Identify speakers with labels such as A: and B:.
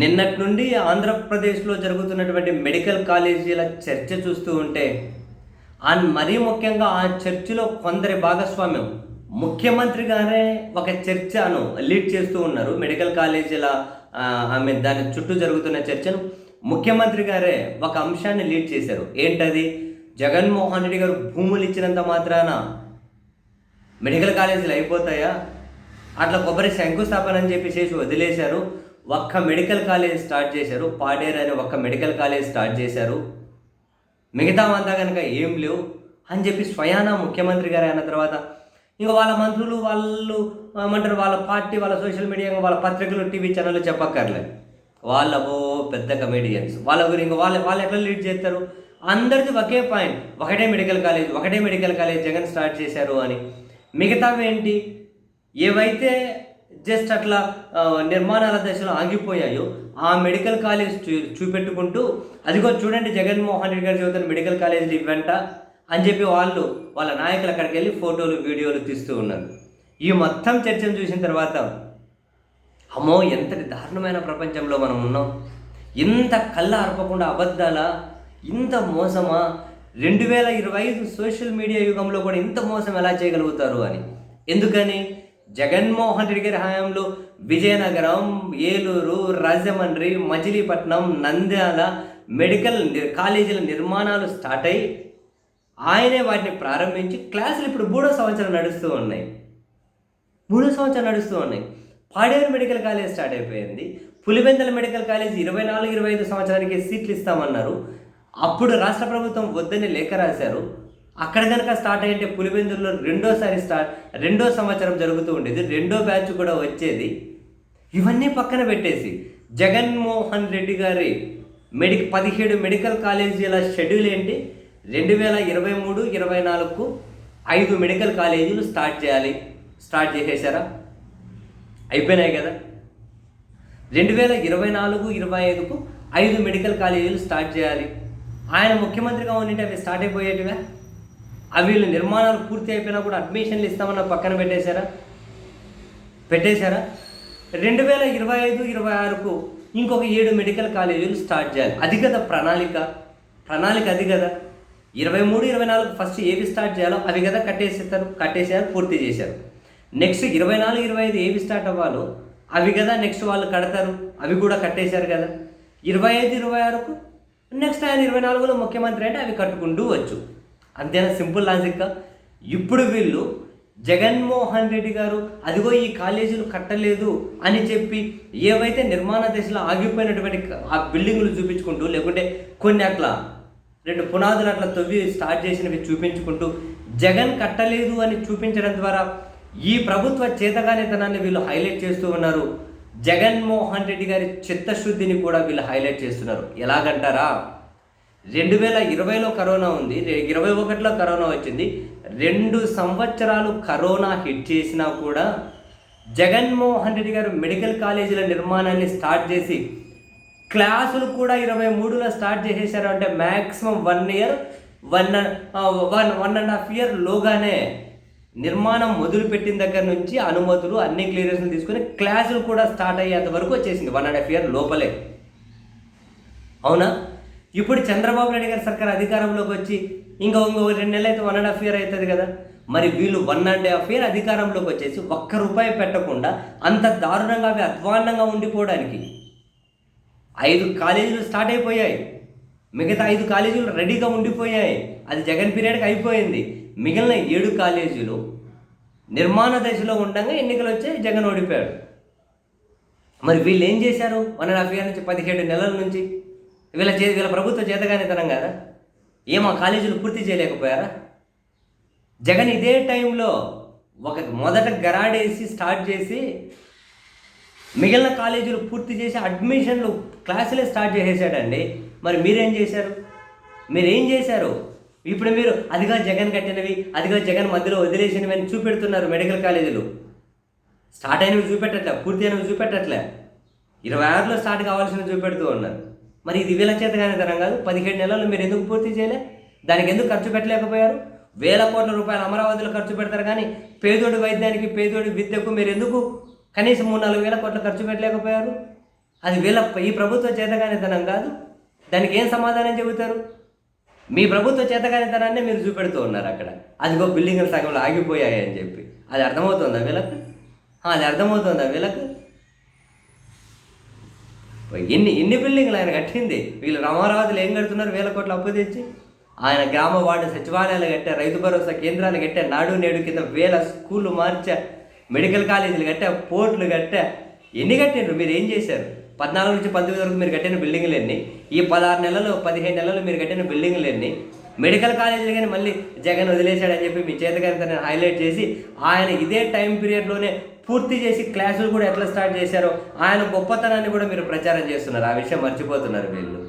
A: నిన్నటి నుండి ఆంధ్రప్రదేశ్లో జరుగుతున్నటువంటి మెడికల్ కాలేజీల చర్చ చూస్తూ ఉంటే మరీ ముఖ్యంగా ఆ చర్చలో కొందరి భాగస్వామ్యం ముఖ్యమంత్రిగానే ఒక చర్చను లీడ్ చేస్తూ ఉన్నారు. మెడికల్ కాలేజీల దాని చుట్టూ జరుగుతున్న చర్చను ముఖ్యమంత్రి గారే ఒక అంశాన్ని లీడ్ చేశారు. ఏంటది? జగన్మోహన్ రెడ్డి గారు భూములు ఇచ్చినంత మాత్రాన మెడికల్ కాలేజీలు అయిపోతాయా? అట్లా కొబ్బరి శంకుస్థాపన అని చెప్పేసి వదిలేశారు. ఒక్క మెడికల్ కాలేజ్ స్టార్ట్ చేశారు. పాడేరు అనే ఒక్క మెడికల్ కాలేజ్ స్టార్ట్ చేశారు. మిగతావంతా కనుక ఏం లేవు అని చెప్పి స్వయానా ముఖ్యమంత్రి గారు అయిన తర్వాత ఇంకా వాళ్ళ మంత్రులు వాళ్ళు ఏమంటారు, వాళ్ళ పార్టీ, వాళ్ళ సోషల్ మీడియా, వాళ్ళ పత్రికలు, టీవీ ఛానళ్ళు చెప్పక్కర్లేదు. వాళ్ళవో పెద్ద కమెడియన్స్. వాళ్ళ గురించి ఇంకా వాళ్ళు ఎట్లా లీడ్ చేస్తారు? అందరిది ఒకే పాయింట్, ఒకటే మెడికల్ కాలేజ్ జగన్ స్టార్ట్ చేశారు అని. మిగతావి ఏంటి? ఏవైతే జస్ట్ అట్లా నిర్మాణాల దశలో ఆగిపోయాయో ఆ మెడికల్ కాలేజ్ చూపెట్టుకుంటూ అదిగో చూడండి జగన్మోహన్ రెడ్డి గారు చదువుతున్న మెడికల్ కాలేజీలు ఇవ్వంట అని చెప్పి వాళ్ళ నాయకులు అక్కడికి వెళ్ళి ఫోటోలు, వీడియోలు తీస్తూ ఉన్నారు. ఈ మొత్తం చర్చను చూసిన తర్వాత అమ్మో ఎంతటి దారుణమైన ప్రపంచంలో మనం ఉన్నాం, ఇంత కళ్ళ అర్పకుండా అబద్ధాలా, ఇంత మోసమా, 2025 సోషల్ మీడియా యుగంలో కూడా ఇంత మోసం ఎలా చేయగలుగుతారు అని. ఎందుకని? జగన్మోహన్ రెడ్డి గారి హయాంలో విజయనగరం, ఏలూరు, రాజమండ్రి, మచిలీపట్నం, నంద్యాల మెడికల్ కాలేజీల నిర్మాణాలు స్టార్ట్ అయ్యి ఆయనే వాటిని ప్రారంభించి క్లాసులు ఇప్పుడు మూడో సంవత్సరం నడుస్తూ ఉన్నాయి. పాడేరు మెడికల్ కాలేజ్ స్టార్ట్ అయిపోయింది. పులివెందుల మెడికల్ కాలేజ్ 24-25 సంవత్సరానికి సీట్లు ఇస్తామన్నారు. అప్పుడు రాష్ట్ర ప్రభుత్వం వద్దని లేఖ రాశారు. అక్కడ కనుక స్టార్ట్ అయ్యంటే పులివెందుల్లో రెండో సంవత్సరం జరుగుతూ ఉండేది, రెండో బ్యాచ్ కూడా వచ్చేది. ఇవన్నీ పక్కన పెట్టేసి జగన్మోహన్ రెడ్డి గారి 17 మెడికల్ కాలేజీల షెడ్యూల్ ఏంటి? 2023-24కు 5 మెడికల్ కాలేజీలు స్టార్ట్ చేసేసారా? అయిపోయినాయి కదా. 2024-25కు 5 మెడికల్ కాలేజీలు స్టార్ట్ చేయాలి. ఆయన ముఖ్యమంత్రిగా ఉండింటే అవి స్టార్ట్ అయిపోయేటివా? అవి వీళ్ళు నిర్మాణాలు పూర్తి అయిపోయినా కూడా అడ్మిషన్లు ఇస్తామన్న పక్కన పెట్టేశారా? 2025-26కు ఇంకొక 7 మెడికల్ కాలేజీలు స్టార్ట్ చేయాలి. అది కదా ప్రణాళిక అది కదా. 23-24 ఫస్ట్ ఏవి స్టార్ట్ చేయాలో అవి కదా కట్టేసారు, పూర్తి చేశారు. నెక్స్ట్ 24-25 ఏవి స్టార్ట్ అవ్వాలో అవి కదా నెక్స్ట్ వాళ్ళు కడతారు, అవి కూడా కట్టేశారు కదా. 25-26కు నెక్స్ట్ ఆయన 24లో ముఖ్యమంత్రి అంటే అవి కట్టుకుంటూ వచ్చు. అంతేనా? సింపుల్ లాజిక్గా. ఇప్పుడు వీళ్ళు జగన్మోహన్ రెడ్డి గారు అదిగో ఈ కాలేజీలు కట్టలేదు అని చెప్పి ఏవైతే నిర్మాణ దశలో ఆగిపోయినటువంటి ఆ బిల్డింగులు చూపించుకుంటూ, లేకుంటే కొన్ని అట్లా 2 పునాదులు అట్లా తవ్వి స్టార్ట్ చేసినవి చూపించుకుంటూ జగన్ కట్టలేదు అని చూపించడం ద్వారా ఈ ప్రభుత్వ చేతగానితనాన్ని వీళ్ళు హైలైట్ చేస్తూ ఉన్నారు. జగన్మోహన్ రెడ్డి గారి చిత్తశుద్ధిని కూడా వీళ్ళు హైలైట్ చేస్తున్నారు. ఎలాగంటారా? 2020లో కరోనా ఉంది, 2021లో కరోనా వచ్చింది. 2 సంవత్సరాలు కరోనా హిట్ చేసినా కూడా జగన్మోహన్ రెడ్డి గారు మెడికల్ కాలేజీల నిర్మాణాన్ని స్టార్ట్ చేసి క్లాసులు కూడా 23లో స్టార్ట్ చేసేసారు. అంటే మ్యాక్సిమం 1.5 ఇయర్ లోగానే నిర్మాణం మొదలుపెట్టిన దగ్గర నుంచి అనుమతులు అన్ని క్లియరెన్స్లు తీసుకొని క్లాసులు కూడా స్టార్ట్ అయ్యేంత వరకు వచ్చేసింది 1.5 ఇయర్ లోపలే. అవునా? ఇప్పుడు చంద్రబాబు నాయుడు గారి సర్కార్ అధికారంలోకి వచ్చి ఇంకో 2 నెలలు అయితే 1.5 ఇయర్ అవుతుంది కదా. మరి వీళ్ళు 1.5 ఇయర్ అధికారంలోకి వచ్చేసి ₹1 పెట్టకుండా అంత దారుణంగా అవి అధ్వాన్నంగా ఉండిపోవడానికి 5 కాలేజీలు స్టార్ట్ అయిపోయాయి. మిగతా 5 కాలేజీలు రెడీగా ఉండిపోయాయి. అది జగన్ పీరియడ్కి అయిపోయింది. మిగిలిన 7 కాలేజీలు నిర్మాణ దశలో ఉండగా ఎన్నికలు వచ్చాయి, జగన్ ఓడిపోయాడు. మరి వీళ్ళు ఏం చేశారు? 1.5 ఇయర్ నుంచి 17 నెలల నుంచి వీళ్ళ ప్రభుత్వ చేతగానితనం కదా. ఆ కాలేజీలు పూర్తి చేయలేకపోయారా? జగన్ ఇదే టైంలో మొదట గరాడేసి స్టార్ట్ చేసి మిగిలిన కాలేజీలు పూర్తి చేసి అడ్మిషన్లు క్లాసులే స్టార్ట్ చేసేసాడండి. మరి మీరేం చేశారు? ఇప్పుడు మీరు అదిగా జగన్ కట్టినవి, అదిగా జగన్ మధ్యలో వదిలేసినవి అని చూపెడుతున్నారు. మెడికల్ కాలేజీలు స్టార్ట్ అయినవి చూపెట్టట్లే, పూర్తి అయినవి చూపెట్టట్లే, 26లో స్టార్ట్ కావాల్సినవి చూపెడుతూ ఉన్నారు. మరి ఇది వీళ్ళ చేతగానితనం కాదు. 17 నెలలు మీరు ఎందుకు పూర్తి చేయలే? దానికి ఎందుకు ఖర్చు పెట్టలేకపోయారు? ₹1,000 కోట్ల అమరావతిలో ఖర్చు పెడతారు కానీ పేదోడి వైద్యానికి, పేదోడి విద్యకు మీరు ఎందుకు కనీసం 3-4 వేల కోట్లు ఖర్చు పెట్టలేకపోయారు? అది ఈ ప్రభుత్వ చేతగానితనం కాదు. దానికి ఏం సమాధానం చెబుతారు? మీ ప్రభుత్వ చేతగానితనాన్నే మీరు చూపెడుతూ ఉన్నారు అక్కడ. అదిగో బిల్డింగ్లు సగంలో ఆగిపోయాయి అని చెప్పి. అది అర్థమవుతుందా వీళ్ళకు? అది అర్థమవుతుందా వీళ్ళకు? ఎన్ని బిల్డింగ్లు ఆయన కట్టింది. వీళ్ళు రామారావులు ఏం కడుతున్నారు? 1000 కోట్ల అప్పు తెచ్చి. ఆయన గ్రామ వార్డు సచివాలయాలు కట్టా, రైతు భరోసా కేంద్రాలు కట్టా, నాడు నేడు కింద 1000 స్కూళ్ళు మార్చా, మెడికల్ కాలేజీలు కట్టా, పోర్టులు కట్టా. ఎన్ని కట్టిండ్రు? మీరు ఏం చేశారు? 14 నుంచి 19 వరకు మీరు కట్టిన బిల్డింగ్లు ఎన్ని? ఈ 16 నెలలు 15 నెలలు మీరు కట్టిన బిల్డింగ్లు ఎన్ని? మెడికల్ కాలేజీలు కానీ మళ్ళీ జగన్ వదిలేశాడని చెప్పి మీ చేతగారిని హైలైట్ చేసి ఆయన ఇదే టైం పీరియడ్లోనే పూర్తి చేసి క్లాసులు కూడా ఎట్లా స్టార్ట్ చేశారో ఆయన గొప్పతనాన్ని కూడా మీరు ప్రచారం చేస్తున్నారు. ఆ విషయం మర్చిపోతున్నారు వీళ్ళు.